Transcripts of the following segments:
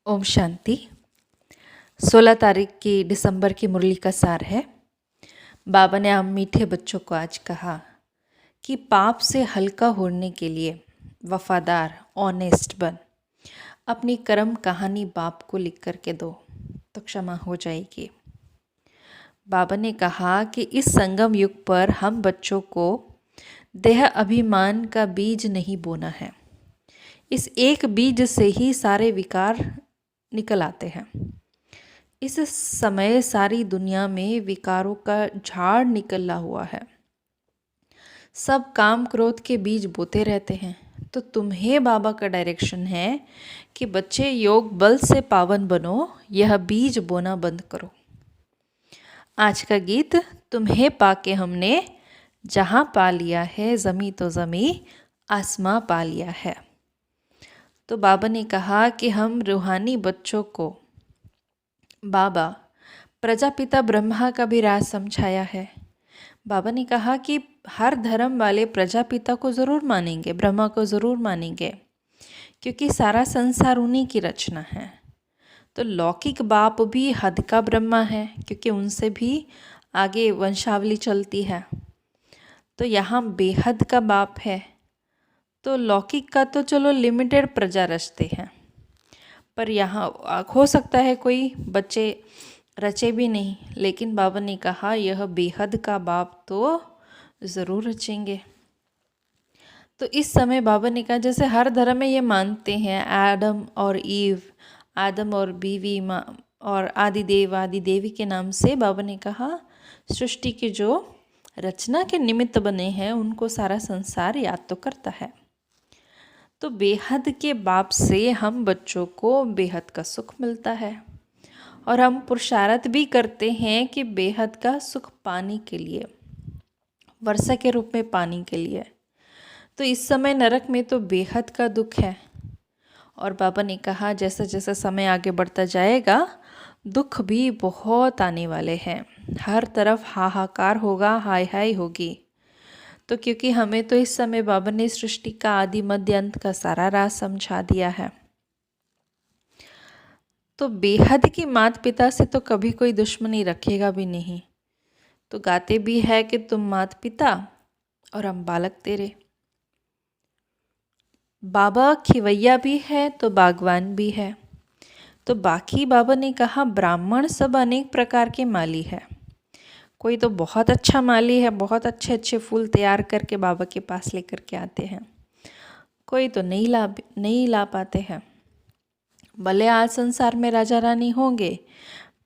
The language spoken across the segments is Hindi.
ओम शांति। 16 तारीख की दिसंबर की मुरली का सार है। बाबा ने हम मीठे बच्चों को आज कहा कि पाप से हल्का होने के लिए वफादार ऑनेस्ट बन, अपनी कर्म कहानी बाप को लिख करके दो तो क्षमा हो जाएगी। बाबा ने कहा कि इस संगम युग पर हम बच्चों को देह अभिमान का बीज नहीं बोना है। इस एक बीज से ही सारे विकार निकल आते हैं। इस समय सारी दुनिया में विकारों का झाड़ निकला हुआ है। सब काम क्रोध के बीज बोते रहते हैं। तो तुम्हें बाबा का डायरेक्शन है कि बच्चे योग बल से पावन बनो, यह बीज बोना बंद करो। आज का गीत तुम्हें पाके हमने जहाँ पा लिया है, ज़मी तो ज़मी आसमां पा लिया है। तो बाबा ने कहा कि हम रूहानी बच्चों को बाबा प्रजापिता ब्रह्मा का भी राज समझाया है। बाबा ने कहा कि हर धर्म वाले प्रजापिता को ज़रूर मानेंगे, ब्रह्मा को ज़रूर मानेंगे, क्योंकि सारा संसार उन्हीं की रचना है। तो लौकिक बाप भी हद का ब्रह्मा है, क्योंकि उनसे भी आगे वंशावली चलती है। तो यहाँ बेहद का बाप है। तो लौकिक का तो चलो लिमिटेड प्रजा रचते हैं, पर यहाँ हो सकता है कोई बच्चे रचे भी नहीं, लेकिन बाबा ने कहा यह बेहद का बाप तो ज़रूर रचेंगे। तो इस समय बाबा ने कहा जैसे हर धर्म में ये मानते हैं आदम और ईव, आदम और बीवी माँ और आदिदेव आदि देवी के नाम से, बाबा ने कहा सृष्टि के जो रचना के निमित्त बने हैं उनको सारा संसार याद तो करता है। तो बेहद के बाप से हम बच्चों को बेहद का सुख मिलता है, और हम पुरुषार्थ भी करते हैं कि बेहद का सुख पाने के लिए, वर्षा के रूप में पाने के लिए। तो इस समय नरक में तो बेहद का दुख है, और बाबा ने कहा जैसे जैसे समय आगे बढ़ता जाएगा दुख भी बहुत आने वाले हैं। हर तरफ हाहाकार होगा, हाय हाय होगी। तो क्योंकि हमें तो इस समय बाबा ने सृष्टि का आदि मध्य अंत का सारा राज समझा दिया है। तो बेहद की माता पिता से तो कभी कोई दुश्मनी रखेगा भी नहीं। तो गाते भी है कि तुम माता पिता और हम बालक तेरे। बाबा खिवैया भी है तो बागवान भी है। तो बाकी बाबा ने कहा ब्राह्मण सब अनेक प्रकार के माली है। कोई तो बहुत अच्छा माली है, बहुत अच्छे अच्छे फूल तैयार करके बाबा के पास लेकर के आते हैं। कोई तो नहीं ला पाते हैं। भले आज संसार में राजा रानी होंगे,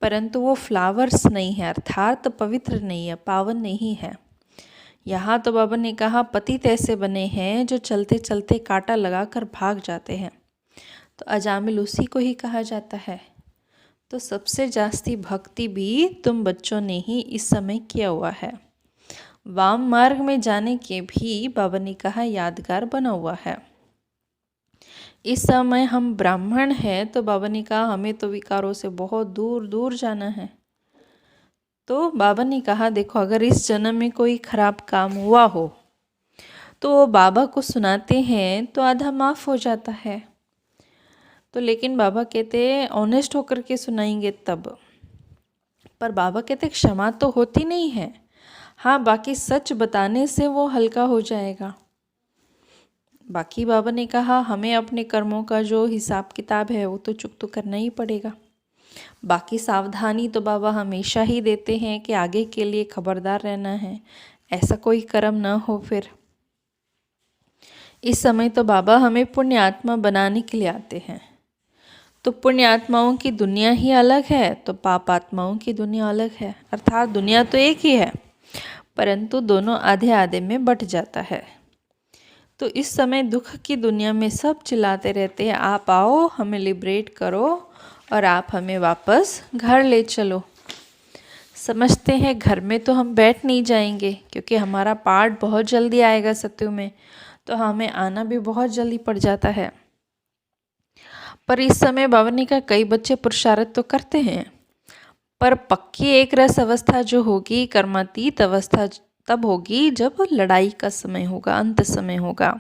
परंतु वो फ्लावर्स नहीं है, अर्थात पवित्र नहीं है, पावन नहीं है। यहाँ तो बाबा ने कहा पतित ऐसे बने हैं जो चलते चलते कांटा लगाकर भाग जाते हैं। तो अजामिल उसी को ही कहा जाता है। तो सबसे जास्ती भक्ति भी तुम बच्चों ने ही इस समय किया हुआ है। वाम मार्ग में जाने के भी बाबा ने कहा यादगार बना हुआ है। इस समय हम ब्राह्मण हैं तो बाबा ने कहा हमें तो विकारों से बहुत दूर दूर जाना है। तो बाबा ने कहा देखो अगर इस जन्म में कोई खराब काम हुआ हो तो वो बाबा को सुनाते हैं तो आधा माफ़ हो जाता है। तो लेकिन बाबा कहते ऑनेस्ट होकर के सुनाएंगे तब, पर बाबा कहते क्षमा तो होती नहीं है। हाँ, बाकी सच बताने से वो हल्का हो जाएगा। बाकी बाबा ने कहा हमें अपने कर्मों का जो हिसाब किताब है वो तो चुक तो करना ही पड़ेगा। बाकी सावधानी तो बाबा हमेशा ही देते हैं कि आगे के लिए खबरदार रहना है, ऐसा कोई कर्म ना हो। फिर इस समय तो बाबा हमें पुण्य आत्मा बनाने के लिए आते हैं। तो पुण्य आत्माओं की दुनिया ही अलग है, तो पाप आत्माओं की दुनिया अलग है। अर्थात दुनिया तो एक ही है, परंतु दोनों आधे आधे में बट जाता है। तो इस समय दुख की दुनिया में सब चिल्लाते रहते हैं आप आओ हमें लिबरेट करो और आप हमें वापस घर ले चलो। समझते हैं घर में तो हम बैठ नहीं जाएंगे, क्योंकि हमारा पार्ट बहुत जल्दी आएगा सत्यु में, तो हमें आना भी बहुत जल्दी पड़ जाता है। पर इस समय बाबा ने कहा कई बच्चे पुरुषार्थ तो करते हैं, पर पक्की एक रस अवस्था जो होगी, कर्मातीत अवस्था तब होगी जब लड़ाई का समय होगा, अंत समय होगा।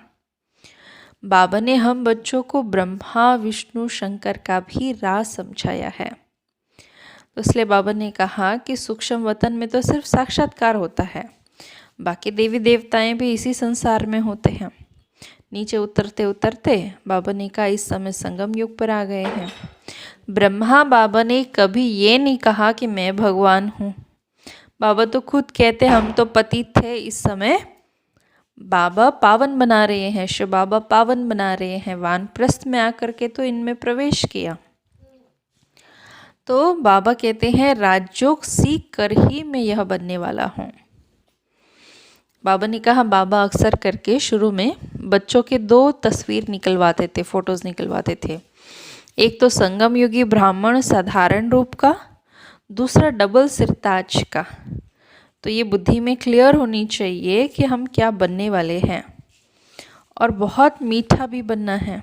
बाबा ने हम बच्चों को ब्रह्मा विष्णु शंकर का भी राज समझाया है। तो इसलिए बाबा ने कहा कि सूक्ष्म वतन में तो सिर्फ साक्षात्कार होता है, बाकी देवी देवताएं भी इसी संसार में होते हैं। नीचे उतरते उतरते बाबा ने कहा इस समय संगम युग पर आ गए हैं। ब्रह्मा बाबा ने कभी ये नहीं कहा कि मैं भगवान हूँ। बाबा तो खुद कहते हम तो पतित थे, इस समय बाबा पावन बना रहे हैं, शिव बाबा पावन बना रहे हैं। वानप्रस्थ में आकर के तो इनमें प्रवेश किया। तो बाबा कहते हैं राजयोग सीख कर ही मैं यह बनने वाला हूँ। बाबा ने कहा बाबा अक्सर करके शुरू में बच्चों के 2 तस्वीर निकलवाते थे, फोटोज़ निकलवाते थे। एक तो संगम युगी ब्राह्मण साधारण रूप का, दूसरा डबल सिरताज का। तो ये बुद्धि में क्लियर होनी चाहिए कि हम क्या बनने वाले हैं, और बहुत मीठा भी बनना है।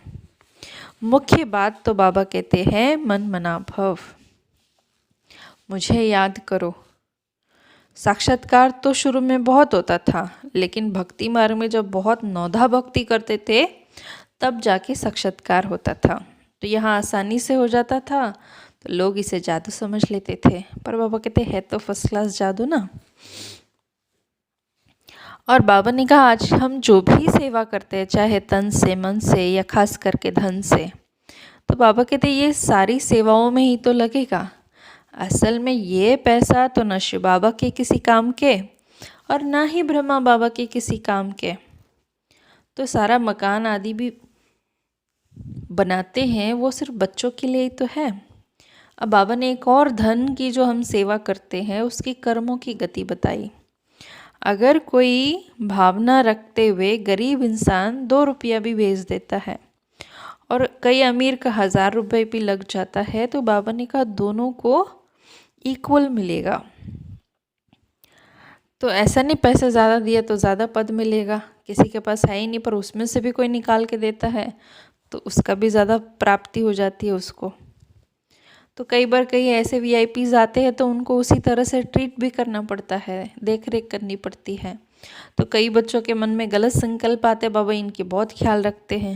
मुख्य बात तो बाबा कहते हैं मन मना भव, मुझे याद करो। साक्षात्कार तो शुरू में बहुत होता था, लेकिन भक्ति मार्ग में जब बहुत नौधा भक्ति करते थे तब जाके साक्षात्कार होता था। तो यहाँ आसानी से हो जाता था तो लोग इसे जादू समझ लेते थे, पर बाबा कहते हैं तो फर्स्ट क्लास जादू ना। और बाबा ने कहा आज हम जो भी सेवा करते हैं, चाहे तन से मन से या खास करके धन से, तो बाबा कहते ये सारी सेवाओं में ही तो लगेगा। असल में ये पैसा तो न शिव बाबा के किसी काम के और ना ही ब्रह्मा बाबा के किसी काम के। तो सारा मकान आदि भी बनाते हैं वो सिर्फ बच्चों के लिए ही तो है। अब बाबा ने एक और धन की जो हम सेवा करते हैं उसकी कर्मों की गति बताई। अगर कोई भावना रखते हुए गरीब इंसान 2 रुपया भी भेज देता है और कई अमीर का 1000 रुपये भी लग जाता है, तो बाबा ने कहा दोनों को इक्वल मिलेगा। तो ऐसा नहीं पैसा ज़्यादा दिया तो ज़्यादा पद मिलेगा, किसी के पास है ही नहीं पर उसमें से भी कोई निकाल के देता है तो उसका भी ज़्यादा प्राप्ति हो जाती है उसको। तो कई बार कई ऐसे वीआईपीज़ आते हैं तो उनको उसी तरह से ट्रीट भी करना पड़ता है, देख रेख करनी पड़ती है। तो कई बच्चों के मन में गलत संकल्प आते, बाबा इनके बहुत ख्याल रखते हैं,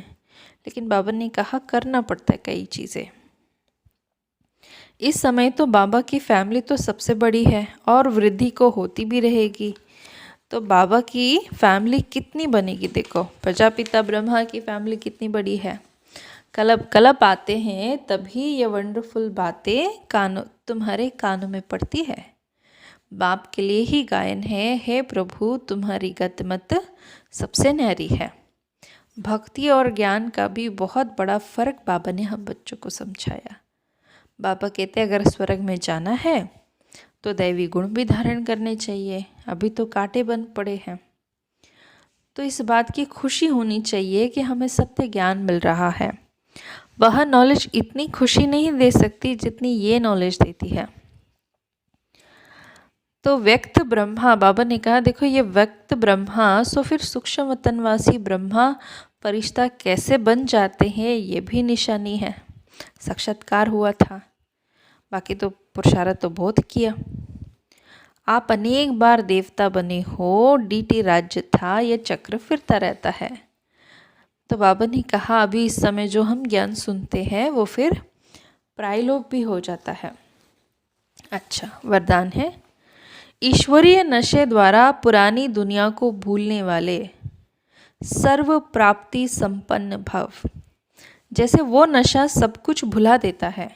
लेकिन बाबा ने कहा करना पड़ता है कई चीज़ें। इस समय तो बाबा की फैमिली तो सबसे बड़ी है और वृद्धि को होती भी रहेगी। तो बाबा की फैमिली कितनी बनेगी, देखो प्रजापिता ब्रह्मा की फैमिली कितनी बड़ी है। कलब आते हैं तभी ये वंडरफुल बातें तुम्हारे कानों में पड़ती है। बाप के लिए ही गायन है, हे प्रभु तुम्हारी गतिमत सबसे न्यारी है। भक्ति और ज्ञान का भी बहुत बड़ा फर्क बाबा ने हम बच्चों को समझाया। बाबा कहते हैं अगर स्वर्ग में जाना है तो दैवी गुण भी धारण करने चाहिए, अभी तो कांटे बन पड़े हैं। तो इस बात की खुशी होनी चाहिए कि हमें सत्य ज्ञान मिल रहा है। वह नॉलेज इतनी खुशी नहीं दे सकती जितनी ये नॉलेज देती है। तो व्यक्त ब्रह्मा, बाबा ने कहा देखो ये व्यक्त ब्रह्मा सो फिर सूक्ष्म वतनवासी ब्रह्मा फरिश्ता कैसे बन जाते हैं ये भी निशानी है। साक्षात्कार हुआ था, बाकी तो पुरुषार्थ तो बहुत किया। आप अनेक बार देवता बने हो, डीटी राज्य था, यह चक्र फिरता रहता है। तो बाबा ने कहा अभी इस समय जो हम ज्ञान सुनते हैं वो फिर प्रायलोक भी हो जाता है। अच्छा वरदान है, ईश्वरीय नशे द्वारा पुरानी दुनिया को भूलने वाले सर्व प्राप्ति संपन्न भव। जैसे वो नशा सब कुछ भुला देता है,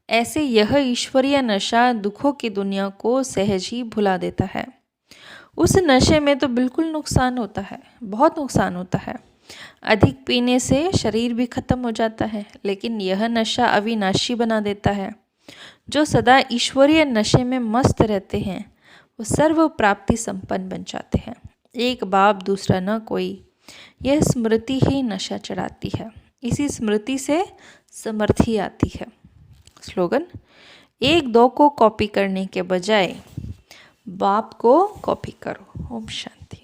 ऐसे यह ईश्वरीय नशा दुखों की दुनिया को सहज ही भुला देता है। उस नशे में तो बिल्कुल नुकसान होता है, बहुत नुकसान होता है। अधिक पीने से शरीर भी खत्म हो जाता है, लेकिन यह नशा अविनाशी बना देता है। जो सदा ईश्वरीय नशे में मस्त रहते हैं वो सर्व प्राप्ति संपन्न बन जाते हैं। एक बाप दूसरा न कोई, यह स्मृति ही नशा चढ़ाती है। इसी स्मृति से समर्थी आती है। स्लोगन, 1-2 को कॉपी करने के बजाय बाप को कॉपी करो। ओम शांति।